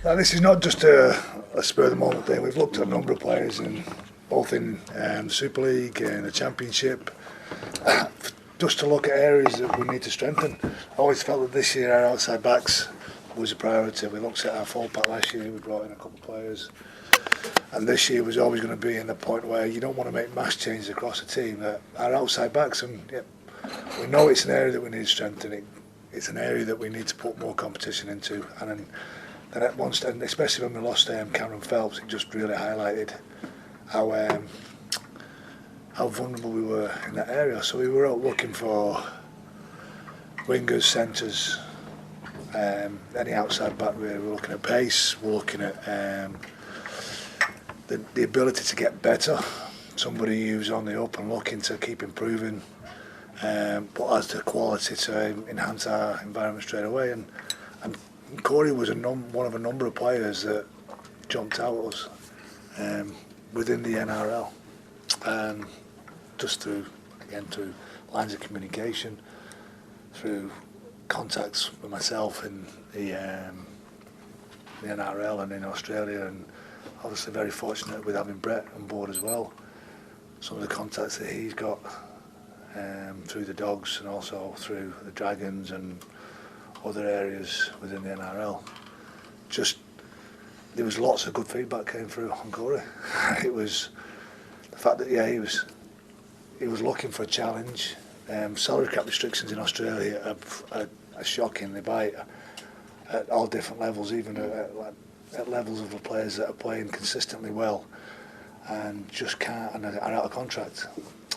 Now, this is not just a spur of the moment thing. We've looked at a number of players, both in the Super League and the Championship, just to look at areas that we need to strengthen. I always felt that this year our outside backs was a priority. We looked at our full pack last year. We brought in a couple of players, and this year was always going to be in the point where you don't want to make mass changes across the team. That our outside backs, and we know it's an area that we need to strengthen. It's an area that we need to put more competition into, and at once, and especially when we lost Cameron Phelps, it just really highlighted how vulnerable we were in that area. So we were out looking for wingers, centres, any outside back really. We're looking at pace, we're looking at the ability to get better, somebody who's on the up and looking to keep improving, but has the quality to enhance our environment straight away. And Corey was one of a number of players that jumped out at us within the NRL, just through lines of communication, through contacts with myself in the NRL and in Australia, and obviously very fortunate with having Brett on board as well. Some of the contacts that he's got through the Dogs and also through the Dragons and other areas within the NRL. Just there was lots of good feedback came through on Corey. It was the fact that he was looking for a challenge. Salary cap restrictions in Australia are shocking. They bite at all different levels, even at levels of the players that are playing consistently well and just can't and are out of contract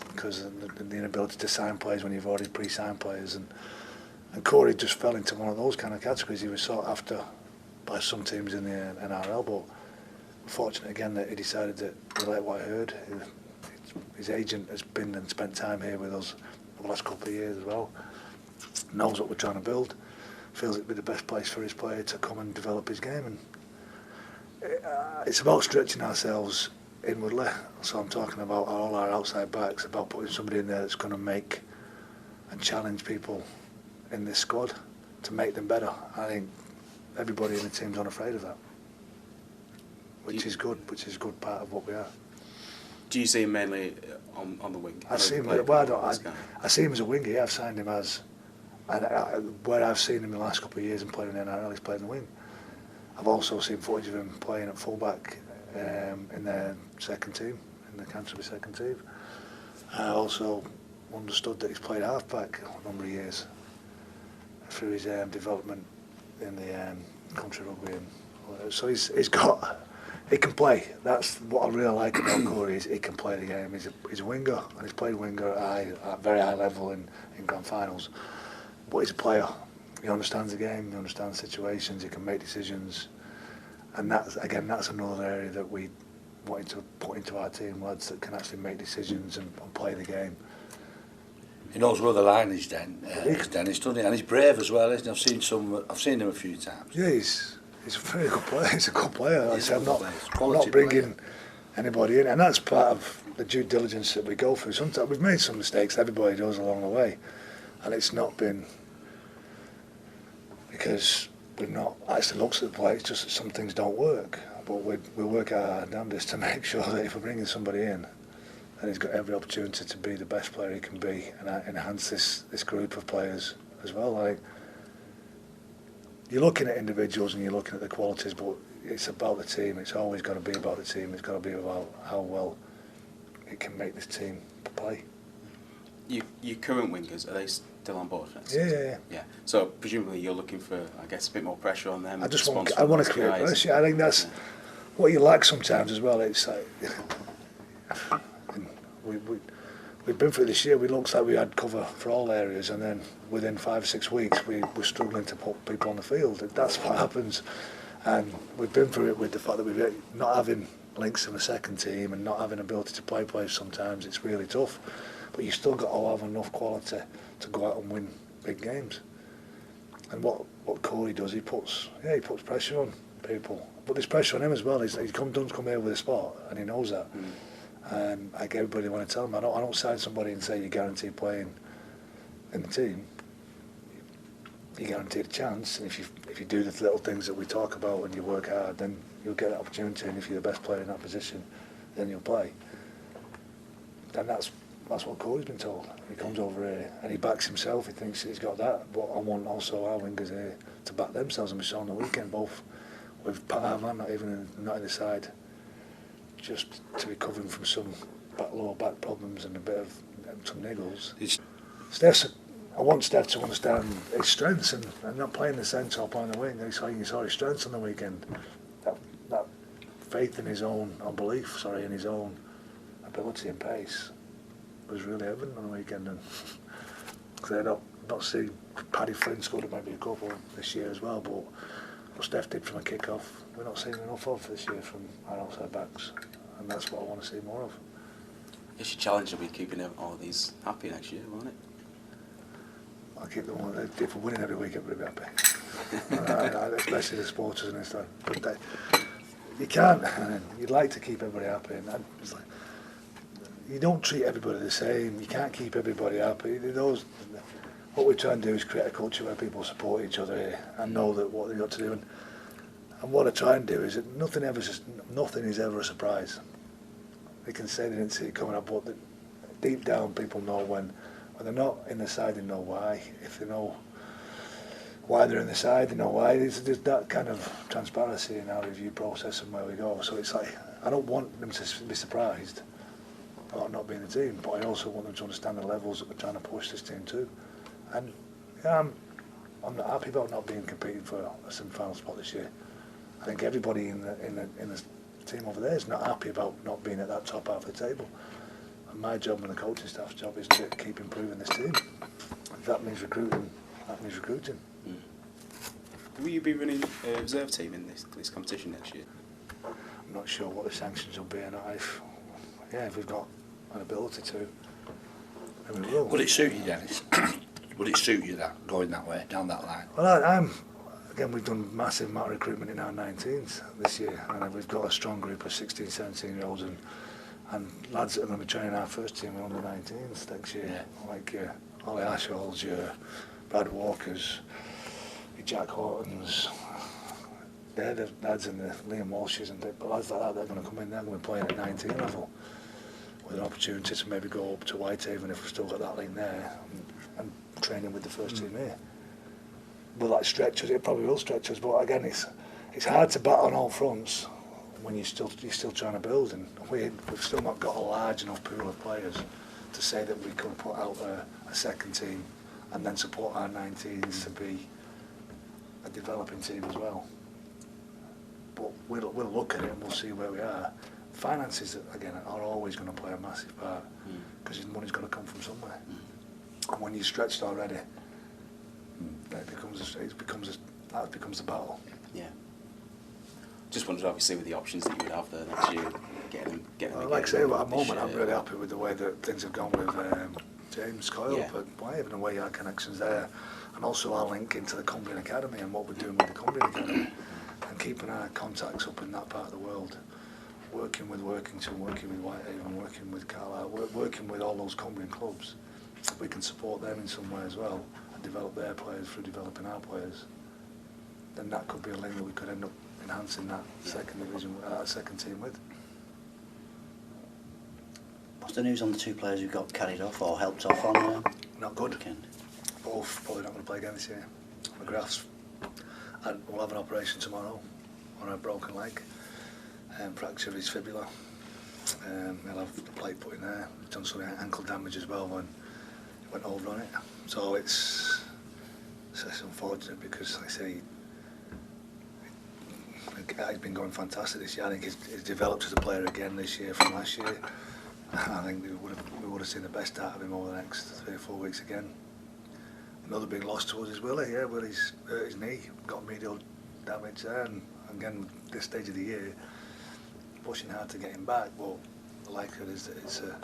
because of the inability to sign players when you've already pre-signed players. And Corey just fell into one of those kind of categories. He was sought after by some teams in the NRL, but fortunate again that he decided that he liked what I heard. His agent has been and spent time here with us for the last couple of years as well. Knows what we're trying to build. Feels it'd be the best place for his player to come and develop his game. And it's about stretching ourselves inwardly. So I'm talking about all our outside backs, about putting somebody in there that's going to make and challenge people in this squad to make them better. I think everybody in the team's unafraid of that, which is good part of what we are. Do you see him mainly on the wing? I see him. I see him as a winger. Yeah, I've signed him as, where I've seen him in the last couple of years and playing in the NRL, he's playing the wing. I've also seen footage of him playing at fullback in their second team, in the Canterbury second team. I also understood that he's played half-back a number of years through his development in the country rugby. And so he can play. That's what I really like about Corey, is he can play the game. He's a winger, and he's played winger at a very high level in grand finals. But he's a player. He understands the game, he understands situations, he can make decisions. And that's another area that we wanted to put into our team, lads that can actually make decisions and play the game. He knows where the line is, Dennis, doesn't he? And he's brave as well, isn't he? I've seen him a few times. Yeah, he's a very good player. He's a good player. Like I'm not bringing anybody in, and that's part of the due diligence that we go through. Sometimes we've made some mistakes. Everybody does along the way, and it's not been because we've not actually looked at the play. It's just that some things don't work. But we work our damnedest to make sure that if we're bringing somebody in, and he's got every opportunity to be the best player he can be and enhance this group of players as well. Like, you're looking at individuals and you're looking at the qualities, but it's about the team. It's always got to be about the team. It's got to be about how well it can make this team play. Your current wingers, are they still on board? Yeah. So presumably you're looking for, I guess, a bit more pressure on them. I want to create pressure. I think that's what you lack sometimes as well. It's like we've been through this year. It looks like we had cover for all areas, and then within 5 or 6 weeks we were struggling to put people on the field. That's what happens, and we've been through it with the fact that we're not having links in the second team and not having ability to play players. Sometimes it's really tough, but you still got to have enough quality to go out and win big games. And what Corey does, he puts pressure on people, but there's pressure on him as well. He's doesn't come here with a spot, and he knows that. And I get everybody want to tell him, I don't sign somebody and say you're guaranteed playing in the team. you're guaranteed a chance. And if you do the little things that we talk about and you work hard, then you'll get that opportunity. And if you're the best player in that position, then you'll play. And that's what Corey's been told. He comes over here and he backs himself. He thinks he's got that. But I want also our wingers here to back themselves. And we saw on the weekend both with Pat Harman not in the side, just to be recovering from some lower back problems and a bit of some niggles. I want Steph to understand his strengths and not playing the centre or playing the wing. He saw his strengths on the weekend. That faith in his own, or belief, in his own ability and pace was really evident on the weekend. And cause I don't see Paddy Flynn scored maybe a couple this year as well, but what Steph did from a kick-off, we're not seeing enough of this year from our outside backs, and that's what I want to see more of. It's your challenge will be keeping all these happy next year, won't it? I'll keep them on. If we're winning every week, everybody be happy. Especially the supporters and stuff. But you can't. You'd like to keep everybody happy, and it's like you don't treat everybody the same. You can't keep everybody happy. What we try and do is create a culture where people support each other here and know that what they've got to do. And what I try and do is that nothing is ever a surprise. They can say they didn't see it coming up, but deep down people know when they're not in the side, they know why. If they know why they're in the side, they know why. There's that kind of transparency in our review process and where we go. So it's like, I don't want them to be surprised about not being the team, but I also want them to understand the levels that we're trying to push this team to. And I'm not happy about not being competing for a semi-final spot this year. I think everybody in the team over there is not happy about not being at that top half of the table. And my job and the coaching staff's job is to keep improving this team. If that means recruiting, that means recruiting. Will you be running a reserve team in this competition next year? I'm not sure what the sanctions will be, and if we've got an ability to, then we will. Would it suit you, Dennis? Would it suit you that going that way, down that line? Well, again, we've done massive amount of recruitment in our 19s this year, and we've got a strong group of 16, 17-year-olds and lads that are going to be training our first team in under 19s next year, like Ollie Ashall's, your Brad Walker's, your Jack Hortons. They're the lads in the Liam Walsh's and lads like that. They're going to come in. They're going to be playing at 19 level with an opportunity to maybe go up to Whitehaven if we've still got that link there and training with the first team here. Will that stretch us? It probably will stretch us, but again, it's hard to bat on all fronts when you're still trying to build, and we've still not got a large enough pool of players to say that we could put out a second team and then support our 19s to be a developing team as well. But we'll look at it and we'll see where we are. Finances, again, are always going to play a massive part because his money's got to come from somewhere. And when you're stretched already, that becomes the battle. Yeah. Just wondered, obviously, with the options that you would have there next year, getting them. Like I say, at the moment, I'm really happy with the way that things have gone with James Coyle, but why even the way our connections there, and also our link into the Cumbrian Academy and what we're doing with the Cumbrian Academy, and keeping our contacts up in that part of the world, working with Workington, working with Whitehaven, working with Carlisle, working with all those Cumbrian clubs. We can support them in some way as well and develop their players through developing our players. Then that could be a link that we could end up enhancing that second division, that second team with. What's the news on the two players who got carried off or helped off on Not good. weekend? Both probably not going to play again this year. McGrath's, and we'll have an operation tomorrow on a broken leg, fracture of his fibula. He'll have the plate put in there. He's done some ankle damage as well when he went over on it. So it's unfortunate because, like I say, he's been going fantastic this year. I think he's developed as a player again this year from last year. I think we would have seen the best out of him over the next 3 or 4 weeks again. Another big loss to us is Willie. Yeah, Willie's hurt his knee, got medial damage there, and again, this stage of the year, pushing hard to get him back. But the likelihood is that it's a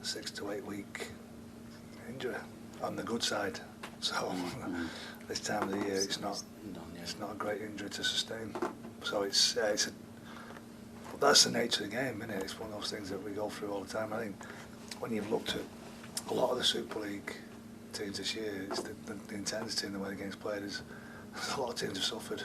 6 to 8 week injury on the good side. So this time of the year, it's not a great injury to sustain. So that's the nature of the game, isn't it? It's one of those things that we go through all the time. I think when you've looked at a lot of the Super League teams this year. It's the intensity and the way the game's played. A lot of teams have suffered.